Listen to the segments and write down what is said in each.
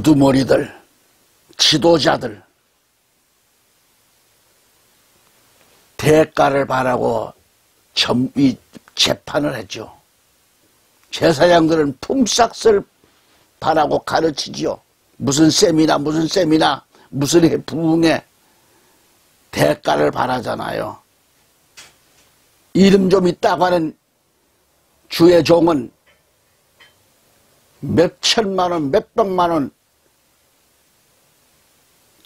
우두머리들, 지도자들, 대가를 바라고 재판을 했죠. 제사장들은 품삯을 바라고 가르치지요. 무슨 세미나 무슨 부흥에 대가를 바라잖아요. 이름 좀 있다고 하는 주의 종은 몇 천만 원, 몇 백만 원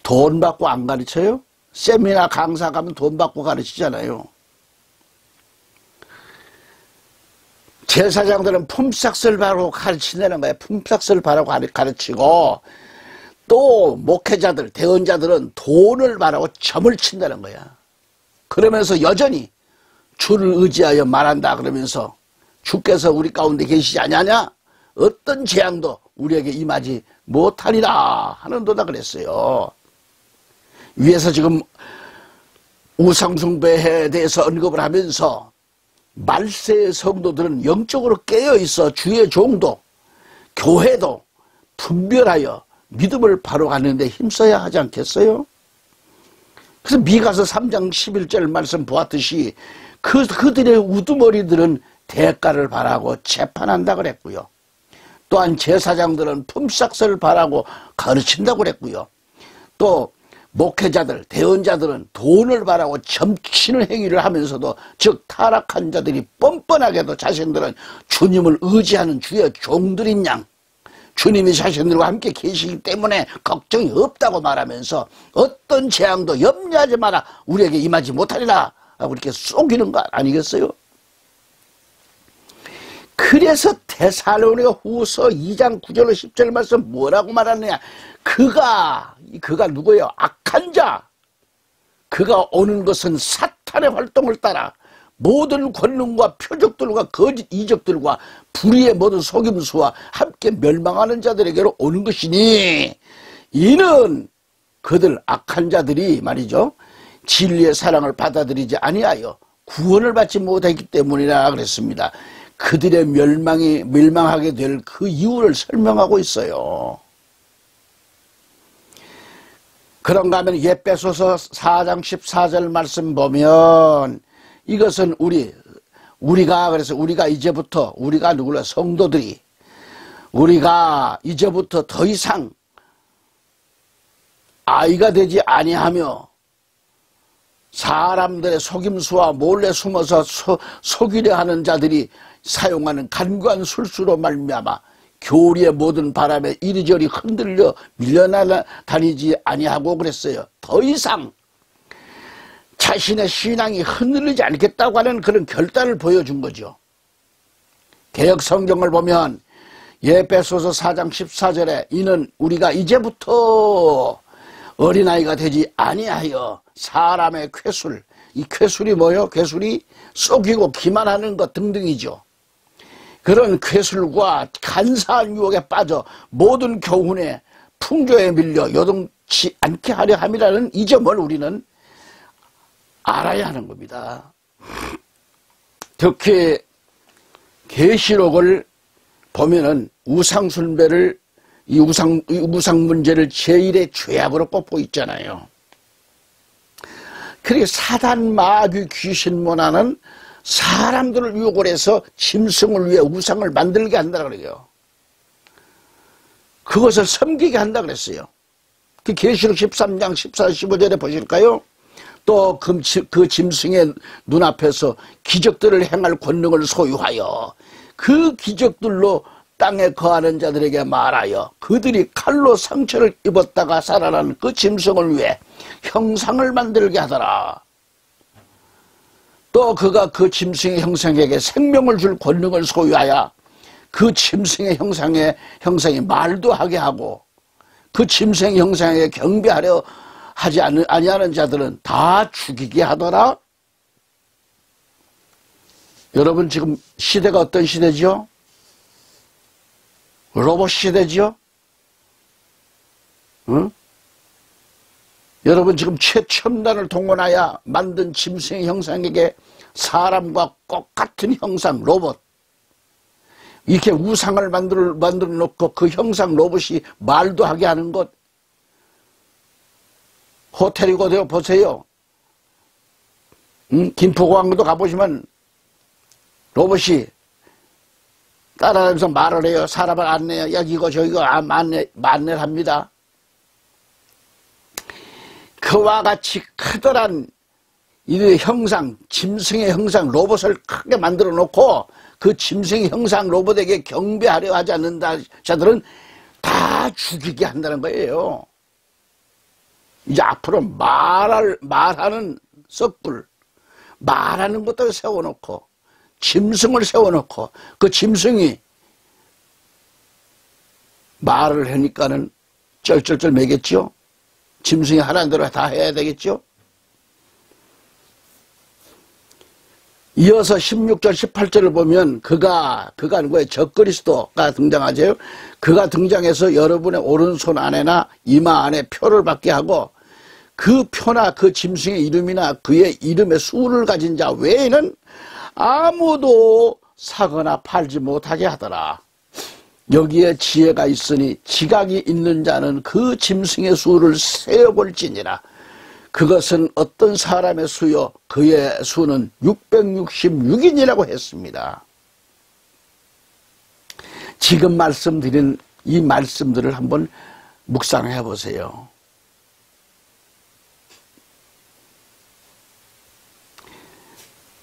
돈 받고 안 가르쳐요? 세미나 강사 가면 돈 받고 가르치잖아요. 제사장들은 품삯을 바라고 가르친다는 거예요. 품삯을 바라고 가르치고, 또 목회자들, 대언자들은 돈을 바라고 점을 친다는 거야. 그러면서 여전히 주를 의지하여 말한다 그러면서 주께서 우리 가운데 계시지 아니하냐? 어떤 재앙도 우리에게 임하지 못하리라 하는도다 그랬어요. 위에서 지금 우상숭배에 대해서 언급을 하면서 말세의 성도들은 영적으로 깨어있어 주의 종도 교회도 분별하여 믿음을 바로 가는데 힘써야 하지 않겠어요? 그래서 미가서 3장 11절 말씀 보았듯이 그들의 우두머리들은 대가를 바라고 재판한다 그랬고요. 또한 제사장들은 품삯을 바라고 가르친다고 그랬고요. 또 목회자들, 대언자들은 돈을 바라고 점치는 행위를 하면서도, 즉 타락한 자들이 뻔뻔하게도 자신들은 주님을 의지하는 주의 종들인 양, 주님이 자신들과 함께 계시기 때문에 걱정이 없다고 말하면서 어떤 재앙도 염려하지 마라, 우리에게 임하지 못하리라 하고 이렇게 속이는 거 아니겠어요? 그래서 데살로니가 후서 2장 9절 10절 말씀 뭐라고 말하느냐? 그가 누구예요? 악한 자. 그가 오는 것은 사탄의 활동을 따라 모든 권능과 표적들과 거짓 이적들과 불의의 모든 속임수와 함께 멸망하는 자들에게로 오는 것이니, 이는 그들 악한 자들이 말이죠, 진리의 사랑을 받아들이지 아니하여 구원을 받지 못했기 때문이라 그랬습니다. 그들의 멸망하게 될 그 이유를 설명하고 있어요. 그런가 하면 에베소서 4장 14절 말씀 보면, 이것은 우리가 이제부터, 우리가 누구라, 성도들이 우리가 이제부터 더 이상 아이가 되지 아니하며 사람들의 속임수와 몰래 숨어서 속이려 하는 자들이 사용하는 간교한 술수로 말미암아 교리의 모든 바람에 이리저리 흔들려 밀려다니지 아니하고 그랬어요. 더 이상 자신의 신앙이 흔들리지 않겠다고 하는 그런 결단을 보여준 거죠. 개역 성경을 보면 에베소서 4장 14절에 이는 우리가 이제부터 어린아이가 되지 아니하여 사람의 쾌술, 이 쾌술이 뭐요? 쾌술이 속이고 기만하는 것 등등이죠. 그런 쾌술과 간사한 유혹에 빠져 모든 교훈에 풍조에 밀려 요동치 않게 하려 함이라는 이 점을 우리는 알아야 하는 겁니다. 특히 계시록을 보면은 우상숭배를, 이 우상 문제를 제1의 죄악으로 꼽고 있잖아요. 그리고 사단, 마귀, 귀신 문화는 사람들을 유혹을 해서 짐승을 위해 우상을 만들게 한다 그래요. 그것을 섬기게 한다 그랬어요. 그 계시록 13장 14, 15절에 보실까요? 또 그 짐승의 눈앞에서 기적들을 행할 권능을 소유하여 그 기적들로 땅에 거하는 자들에게 말하여 그들이 칼로 상처를 입었다가 살아난 그 짐승을 위해 형상을 만들게 하더라. 또 그가 그 짐승의 형상에게 생명을 줄 권능을 소유하여 그 짐승의 형상이 말도 하게 하고 그 짐승의 형상에게 경배하려 하지 아니하는 자들은 다 죽이게 하더라. 여러분 지금 시대가 어떤 시대죠? 로봇 시대죠? 응? 여러분 지금 최첨단을 동원하여 만든 짐승의 형상에게 사람과 똑같은 형상 로봇, 이렇게 우상을 만들어 놓고 그 형상 로봇이 말도 하게 하는 것. 호텔이고 보세요. 김포공항도 가보시면 로봇이 따라다니면서 말을 해요. 사람을 안내해요. 여기고 저기고 안내를 합니다. 그와 같이 커다란 이 형상, 짐승의 형상 로봇을 크게 만들어 놓고 그 짐승의 형상 로봇에게 경배하려 하지 않는다 자들은 다 죽이게 한다는 거예요. 이제 앞으로 말하는 썩불, 말하는 것들을 세워놓고 짐승을 세워놓고 그 짐승이 말을 하니까는 쩔쩔쩔 매겠죠. 짐승이 하라는 대로 다 해야 되겠죠. 이어서 16절 18절을 보면 그가 누구예요? 적그리스도가 등장하죠. 그가 등장해서 여러분의 오른손 안에나 이마 안에 표를 받게 하고 그 표나 그 짐승의 이름이나 그의 이름의 수를 가진 자 외에는 아무도 사거나 팔지 못하게 하더라. 여기에 지혜가 있으니 지각이 있는 자는 그 짐승의 수를 세어볼지니라. 그것은 어떤 사람의 수요 그의 수는 666인이라고 했습니다. 지금 말씀드린 이 말씀들을 한번 묵상해 보세요.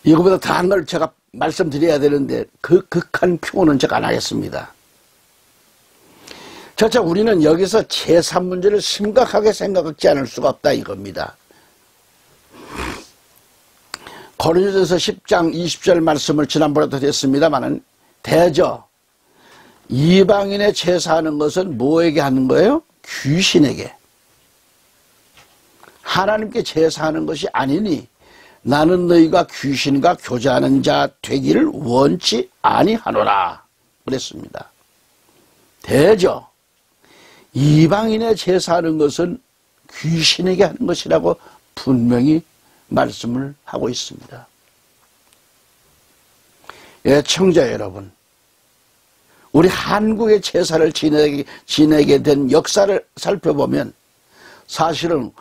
이거보다 다한 걸 제가 말씀드려야 되는데 그 극한 표현은 제가 안 하겠습니다. 저차 우리는 여기서 제3 문제를 심각하게 생각하지 않을 수가 없다 이겁니다. 고린도전서 10장 20절 말씀을 지난번에도 드렸습니다마는 대저 이방인의 제사하는 것은 뭐에게 하는 거예요? 귀신에게. 하나님께 제사하는 것이 아니니 나는 너희가 귀신과 교제하는 자 되기를 원치 아니하노라 그랬습니다. 대저 이방인의 제사하는 것은 귀신에게 하는 것이라고 분명히 말씀을 하고 있습니다. 예, 청자 여러분, 우리 한국의 제사를 지내게 된 역사를 살펴보면 사실은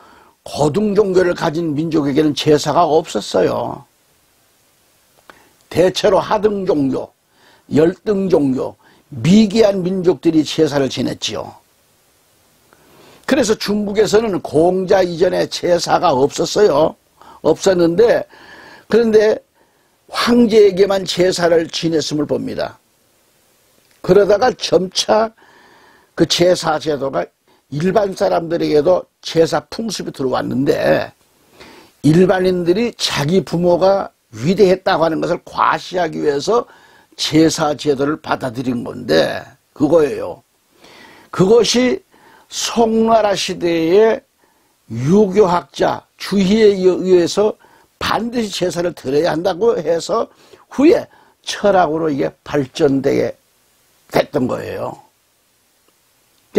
고등 종교를 가진 민족에게는 제사가 없었어요. 대체로 하등 종교, 열등 종교, 미개한 민족들이 제사를 지냈지요. 그래서 중국에서는 공자 이전에 제사가 없었어요. 없었는데 그런데 황제에게만 제사를 지냈음을 봅니다. 그러다가 점차 그 제사 제도가 일반 사람들에게도 제사 풍습이 들어왔는데 일반인들이 자기 부모가 위대했다고 하는 것을 과시하기 위해서 제사 제도를 받아들인 건데 그거예요. 그것이 송나라 시대의 유교학자 주희에 의해서 반드시 제사를 드려야 한다고 해서 후에 철학으로 이게 발전되게 됐던 거예요.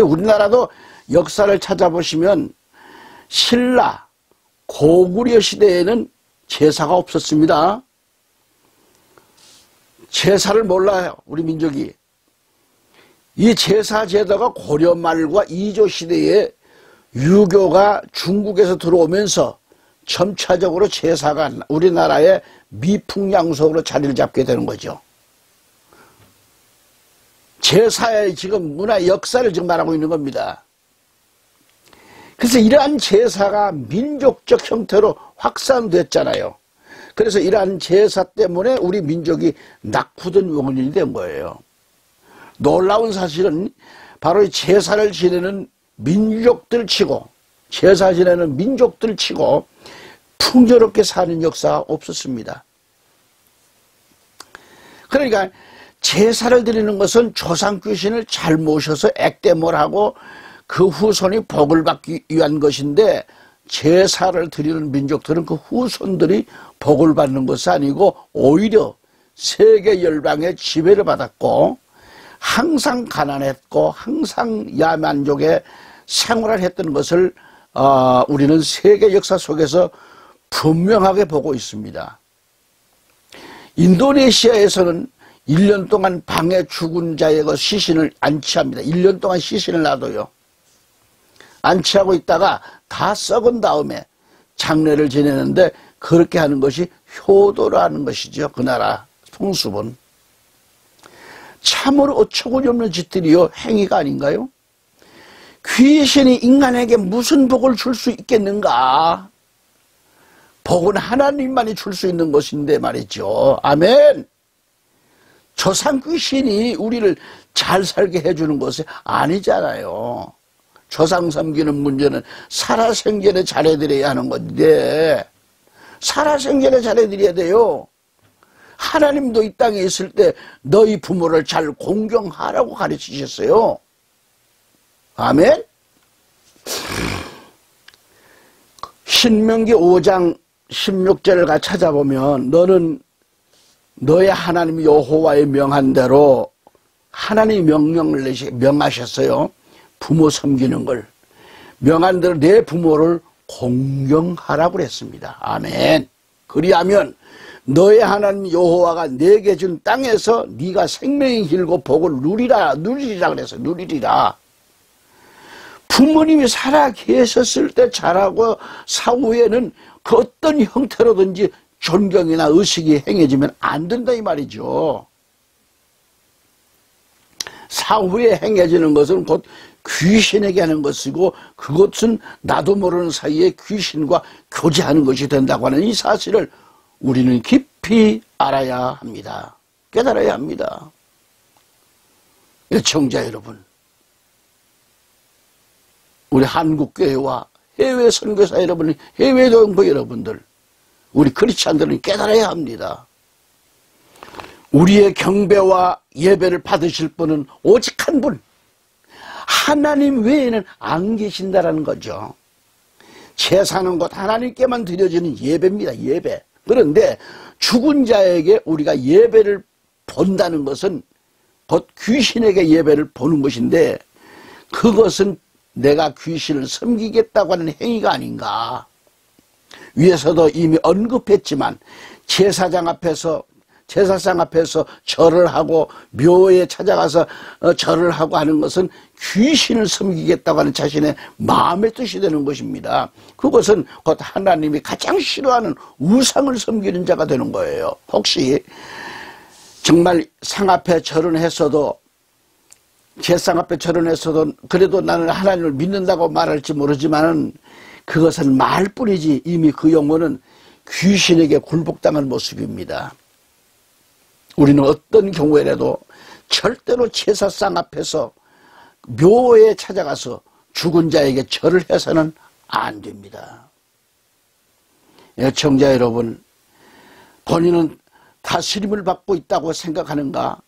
우리나라도 역사를 찾아보시면 신라, 고구려 시대에는 제사가 없었습니다. 제사를 몰라요, 우리 민족이. 이 제사 제도가 고려 말과 이조 시대에 유교가 중국에서 들어오면서 점차적으로 제사가 우리나라의 미풍양속으로 자리를 잡게 되는 거죠. 제사의 지금 문화 역사를 지금 말하고 있는 겁니다. 그래서 이러한 제사가 민족적 형태로 확산됐잖아요. 그래서 이러한 제사 때문에 우리 민족이 낙후된 원인이 된 거예요. 놀라운 사실은 바로 이 제사를 지내는 민족들 치고 제사 지내는 민족들 치고 풍요롭게 사는 역사가 없었습니다. 그러니까 제사를 드리는 것은 조상 귀신을 잘 모셔서 액땜을 하고 그 후손이 복을 받기 위한 것인데 제사를 드리는 민족들은 그 후손들이 복을 받는 것이 아니고 오히려 세계 열방의 지배를 받았고 항상 가난했고 항상 야만족의 생활을 했던 것을 우리는 세계 역사 속에서 분명하게 보고 있습니다. 인도네시아에서는 1년 동안 방에 죽은 자의 그 시신을 안치합니다. 1년 동안 시신을 놔둬요. 안치하고 있다가 다 썩은 다음에 장례를 지내는데 그렇게 하는 것이 효도라는 것이죠. 그 나라 풍습은. 참으로 어처구니 없는 짓들이요. 행위가 아닌가요? 귀신이 인간에게 무슨 복을 줄 수 있겠는가? 복은 하나님만이 줄 수 있는 것인데 말이죠. 아멘. 조상 귀신이 우리를 잘 살게 해주는 것이 아니잖아요. 조상 섬기는 문제는 살아생전에 잘해드려야 하는 건데 살아생전에 잘해드려야 돼요. 하나님도 이 땅에 있을 때 너희 부모를 잘 공경하라고 가르치셨어요. 아멘. 신명기 5장 16절을 찾아보면 너는 너의 하나님 여호와의 명한 대로 하나님이 명령을 명하셨어요. 부모 섬기는 걸 명한 대로 내 부모를 공경하라고 그랬습니다. 아멘. 그리하면 너의 하나님 여호와가 내게 준 땅에서 네가 생명이 길고 복을 누리라 그래서 누리리라. 부모님이 살아 계셨을 때 잘하고 사후에는 그 어떤 형태로든지 존경이나 의식이 행해지면 안 된다 이 말이죠. 사후에 행해지는 것은 곧 귀신에게 하는 것이고 그것은 나도 모르는 사이에 귀신과 교제하는 것이 된다고 하는 이 사실을 우리는 깊이 알아야 합니다. 깨달아야 합니다. 애청자 여러분, 우리 한국교회와 해외 선교사 여러분, 해외 동포 여러분들, 우리 크리스찬들은 깨달아야 합니다. 우리의 경배와 예배를 받으실 분은 오직 한 분, 하나님 외에는 안 계신다라는 거죠. 제사는 곧 하나님께만 드려지는 예배입니다. 예배. 그런데 죽은 자에게 우리가 예배를 본다는 것은 곧 귀신에게 예배를 보는 것인데 그것은 내가 귀신을 섬기겠다고 하는 행위가 아닌가. 위에서도 이미 언급했지만 제사장 앞에서 절을 하고 묘에 찾아가서 절을 하고 하는 것은 귀신을 섬기겠다고 하는 자신의 마음의 뜻이 되는 것입니다. 그것은 곧 하나님이 가장 싫어하는 우상을 섬기는 자가 되는 거예요. 혹시 정말 상 앞에 절을 했어도 제상 앞에 절을 했어도 그래도 나는 하나님을 믿는다고 말할지 모르지만은 그것은 말뿐이지 이미 그 영혼은 귀신에게 굴복당한 모습입니다. 우리는 어떤 경우에라도 절대로 제사상 앞에서 묘에 찾아가서 죽은 자에게 절을 해서는 안 됩니다. 애청자 여러분, 본인은 다스림을 받고 있다고 생각하는가?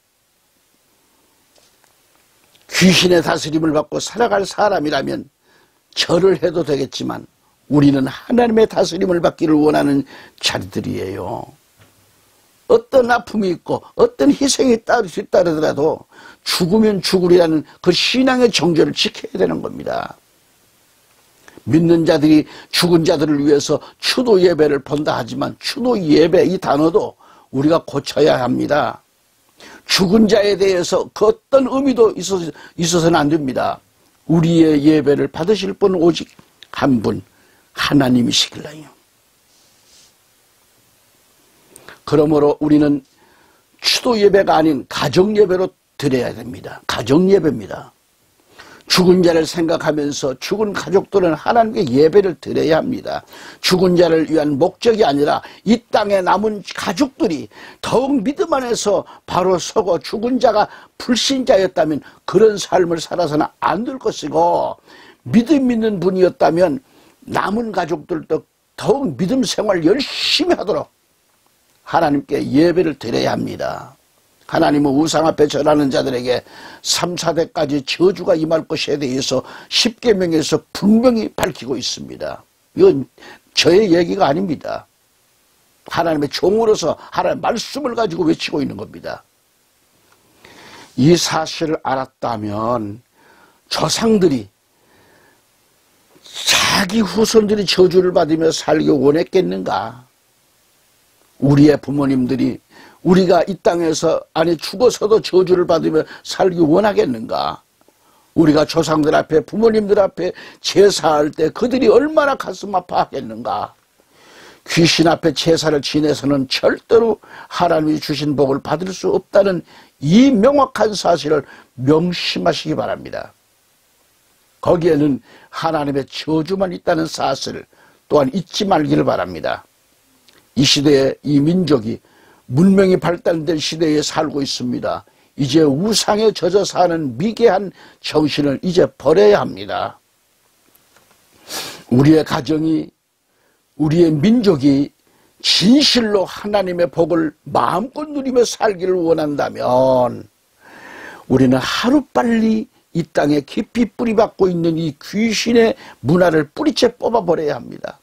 귀신의 다스림을 받고 살아갈 사람이라면 절을 해도 되겠지만 우리는 하나님의 다스림을 받기를 원하는 자들이에요. 어떤 아픔이 있고 어떤 희생이 뒤따르더라도 죽으면 죽으리라는 그 신앙의 정죄를 지켜야 되는 겁니다. 믿는 자들이 죽은 자들을 위해서 추도 예배를 본다 하지만 추도 예배 이 단어도 우리가 고쳐야 합니다. 죽은 자에 대해서 그 어떤 의미도 있어서는 안 됩니다. 우리의 예배를 받으실 분은 오직 한 분, 하나님이시길라요. 그러므로 우리는 추도 예배가 아닌 가정 예배로 드려야 됩니다. 가정 예배입니다. 죽은 자를 생각하면서 죽은 가족들은 하나님께 예배를 드려야 합니다. 죽은 자를 위한 목적이 아니라 이 땅에 남은 가족들이 더욱 믿음 안에서 바로 서고 죽은 자가 불신자였다면 그런 삶을 살아서는 안 될 것이고 믿음 있는 분이었다면 남은 가족들도 더욱 믿음 생활 열심히 하도록 하나님께 예배를 드려야 합니다. 하나님은 우상 앞에 절하는 자들에게 3, 4대까지 저주가 임할 것에 대해서 십계명에서 분명히 밝히고 있습니다. 이건 저의 얘기가 아닙니다. 하나님의 종으로서 하나님의 말씀을 가지고 외치고 있는 겁니다. 이 사실을 알았다면 조상들이 자기 후손들이 저주를 받으며 살기 원했겠는가? 우리의 부모님들이 우리가 이 땅에서 아니 죽어서도 저주를 받으며 살기 원하겠는가? 우리가 조상들 앞에 부모님들 앞에 제사할 때 그들이 얼마나 가슴 아파하겠는가? 귀신 앞에 제사를 지내서는 절대로 하나님이 주신 복을 받을 수 없다는 이 명확한 사실을 명심하시기 바랍니다. 거기에는 하나님의 저주만 있다는 사실을 또한 잊지 말기를 바랍니다. 이 시대에 이 민족이 문명이 발달된 시대에 살고 있습니다. 이제 우상에 젖어 사는 미개한 정신을 이제 버려야 합니다. 우리의 가정이, 우리의 민족이 진실로 하나님의 복을 마음껏 누리며 살기를 원한다면 우리는 하루빨리 이 땅에 깊이 뿌리박고 있는 이 귀신의 문화를 뿌리채 뽑아버려야 합니다.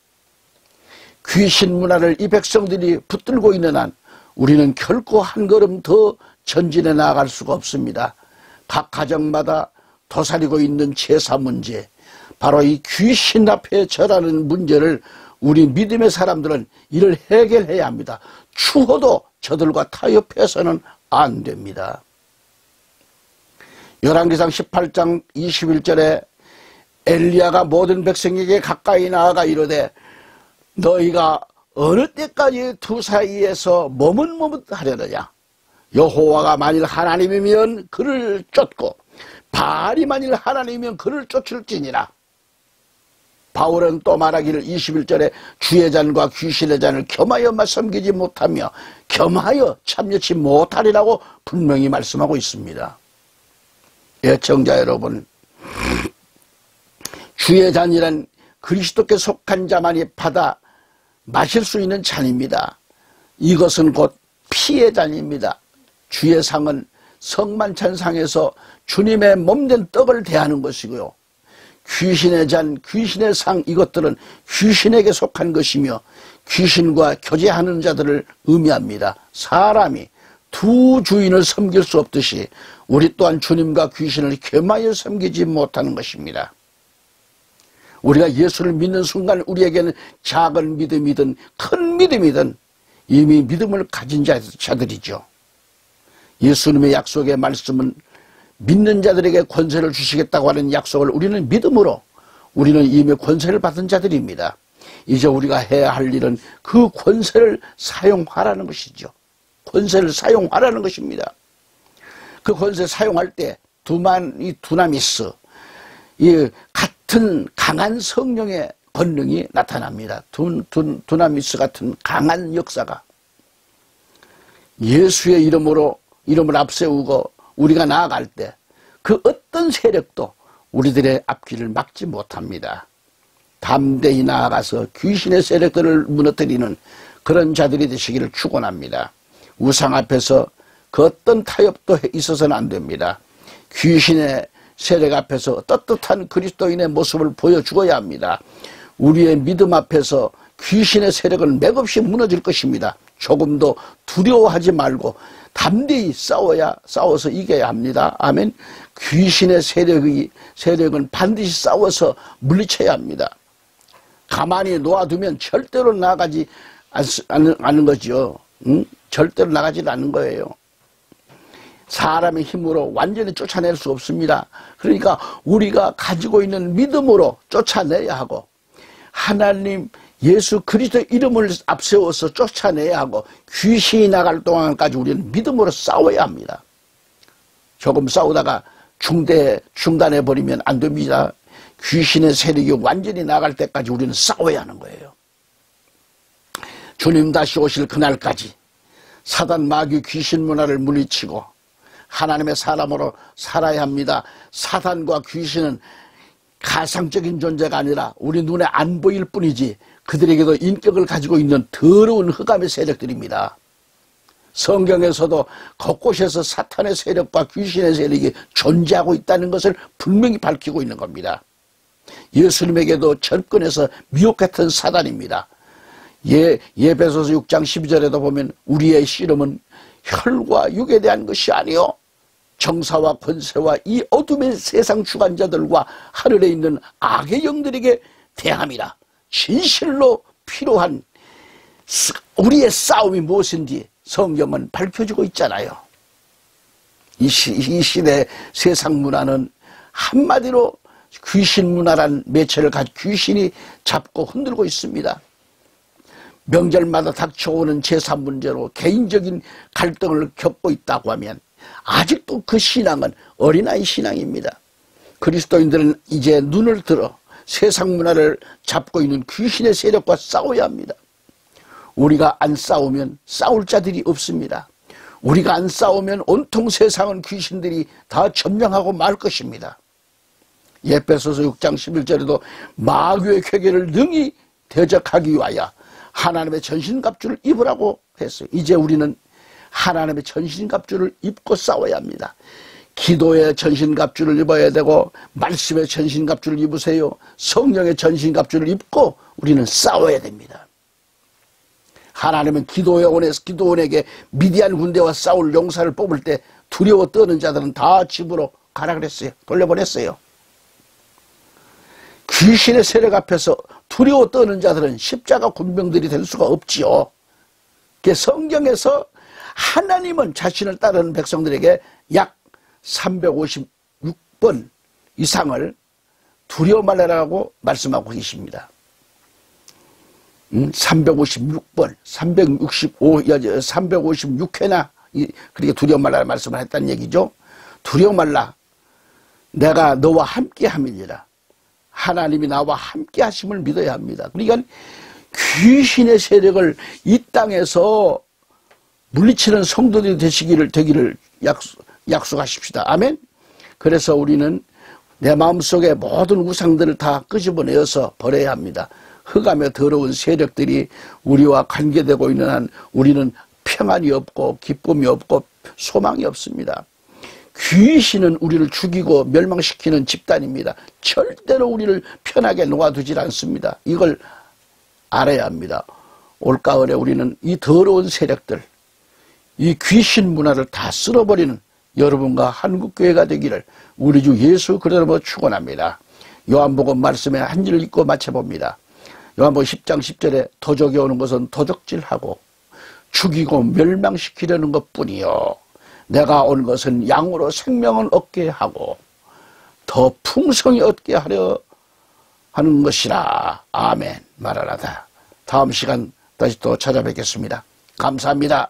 귀신 문화를 이 백성들이 붙들고 있는 한 우리는 결코 한 걸음 더 전진해 나아갈 수가 없습니다. 각 가정마다 도사리고 있는 제사 문제, 바로 이 귀신 앞에 절하는 문제를 우리 믿음의 사람들은 이를 해결해야 합니다. 추호도 저들과 타협해서는 안 됩니다. 열왕기상 18장 21절에 엘리야가 모든 백성에게 가까이 나아가 이르되 너희가 어느 때까지 두 사이에서 머뭇머뭇하려느냐? 여호와가 만일 하나님이면 그를 쫓고 바알이 만일 하나님이면 그를 쫓을지니라. 바울은 또 말하기를 21절에 주의 잔과 귀신의 잔을 겸하여만 섬기지 못하며 겸하여 참여치 못하리라고 분명히 말씀하고 있습니다. 애청자 여러분, 주의 잔이란 그리스도께 속한 자만이 받아 마실 수 있는 잔입니다. 이것은 곧 피의 잔입니다. 주의 상은 성만찬상에서 주님의 몸된 떡을 대하는 것이고요. 귀신의 잔, 귀신의 상, 이것들은 귀신에게 속한 것이며 귀신과 교제하는 자들을 의미합니다. 사람이 두 주인을 섬길 수 없듯이 우리 또한 주님과 귀신을 겸하여 섬기지 못하는 것입니다. 우리가 예수를 믿는 순간 우리에게는 작은 믿음이든 큰 믿음이든 이미 믿음을 가진 자들이죠. 예수님의 약속의 말씀은 믿는 자들에게 권세를 주시겠다고 하는 약속을 우리는 믿음으로, 우리는 이미 권세를 받은 자들입니다. 이제 우리가 해야 할 일은 그 권세를 사용하라는 것이죠. 권세를 사용하라는 것입니다. 그 권세 사용할 때 두나미스, 이 같은 강한 성령의 권능이 나타납니다. 두나미스 같은 강한 역사가 예수의 이름을 앞세우고 우리가 나아갈 때 그 어떤 세력도 우리들의 앞길을 막지 못합니다. 담대히 나아가서 귀신의 세력들을 무너뜨리는 그런 자들이 되시기를 축원합니다. 우상 앞에서 그 어떤 타협도 있어서는 안 됩니다. 귀신의 세력 앞에서 떳떳한 그리스도인의 모습을 보여주어야 합니다. 우리의 믿음 앞에서 귀신의 세력은 맥없이 무너질 것입니다. 조금도 두려워하지 말고 담대히 싸워서 이겨야 합니다. 아멘. 귀신의 세력은 반드시 싸워서 물리쳐야 합니다. 가만히 놓아두면 절대로 나가지 않는 거죠. 절대로 나가지 않는 거예요. 사람의 힘으로 완전히 쫓아낼 수 없습니다. 그러니까 우리가 가지고 있는 믿음으로 쫓아내야 하고, 하나님 예수 그리스도의 이름을 앞세워서 쫓아내야 하고, 귀신이 나갈 동안까지 우리는 믿음으로 싸워야 합니다. 조금 싸우다가 중단해버리면 안 됩니다. 귀신의 세력이 완전히 나갈 때까지 우리는 싸워야 하는 거예요. 주님 다시 오실 그날까지 사단 마귀 귀신 문화를 물리치고 하나님의 사람으로 살아야 합니다. 사단과 귀신은 가상적인 존재가 아니라 우리 눈에 안 보일 뿐이지 그들에게도 인격을 가지고 있는 더러운 흑암의 세력들입니다. 성경에서도 곳곳에서 사탄의 세력과 귀신의 세력이 존재하고 있다는 것을 분명히 밝히고 있는 겁니다. 예수님에게도 접근해서 미혹했던 사단입니다. 예배소서 6장 12절에도 보면 우리의 씨름은 혈과 육에 대한 것이 아니요 정사와 권세와 이 어둠의 세상 주관자들과 하늘에 있는 악의 영들에게 대함이라. 진실로 필요한 우리의 싸움이 무엇인지 성경은 밝혀주고 있잖아요. 이 시대 세상 문화는 한마디로 귀신 문화란 매체를 가지고 귀신이 잡고 흔들고 있습니다. 명절마다 닥쳐오는 제사 문제로 개인적인 갈등을 겪고 있다고 하면 아직도 그 신앙은 어린아이 신앙입니다. 그리스도인들은 이제 눈을 들어 세상 문화를 잡고 있는 귀신의 세력과 싸워야 합니다. 우리가 안 싸우면 싸울 자들이 없습니다. 우리가 안 싸우면 온통 세상은 귀신들이 다 점령하고 말 것입니다. 에베소서 6장 11절에도 마귀의 쾌계를 능히 대적하기 위하여 하나님의 전신갑주를 입으라고 했어요. 이제 우리는 하나님의 전신갑주를 입고 싸워야 합니다. 기도의 전신갑주를 입어야 되고 말씀의 전신갑주를 입으세요. 성령의 전신갑주를 입고 우리는 싸워야 됩니다. 하나님은 기도원에게 미디안 군대와 싸울 용사를 뽑을 때 두려워 떠는 자들은 다 집으로 가라 그랬어요. 돌려보냈어요. 귀신의 세력 앞에서 두려워 떠는 자들은 십자가 군병들이 될 수가 없지요. 성경에서 하나님은 자신을 따르는 백성들에게 약 356번 이상을 두려워 말라라고 말씀하고 계십니다. 356번, 356회나 그렇게 두려워 말라 말씀을 했다는 얘기죠. 두려워 말라. 내가 너와 함께 함이니라. 하나님이 나와 함께 하심을 믿어야 합니다. 그러니까 귀신의 세력을 이 땅에서 물리치는 성도들이 되기를 약속하십시다. 아멘. 그래서 우리는 내 마음속에 모든 우상들을 다 끄집어내어서 버려야 합니다. 흑암에 더러운 세력들이 우리와 관계되고 있는 한 우리는 평안이 없고 기쁨이 없고 소망이 없습니다. 귀신은 우리를 죽이고 멸망시키는 집단입니다. 절대로 우리를 편하게 놓아두질 않습니다. 이걸 알아야 합니다. 올가을에 우리는 이 더러운 세력들, 이 귀신 문화를 다 쓸어버리는 여러분과 한국교회가 되기를 우리 주 예수 그리스도로 축원합니다. 요한복음 말씀에 한 줄 읽고 마쳐봅니다. 요한복음 10장 10절에 도적이 오는 것은 도적질하고 죽이고 멸망시키려는 것뿐이요 내가 온 것은 양으로 생명을 얻게 하고 더 풍성히 얻게 하려 하는 것이라. 아멘. 마라나다. 다음 시간 다시 또 찾아뵙겠습니다. 감사합니다.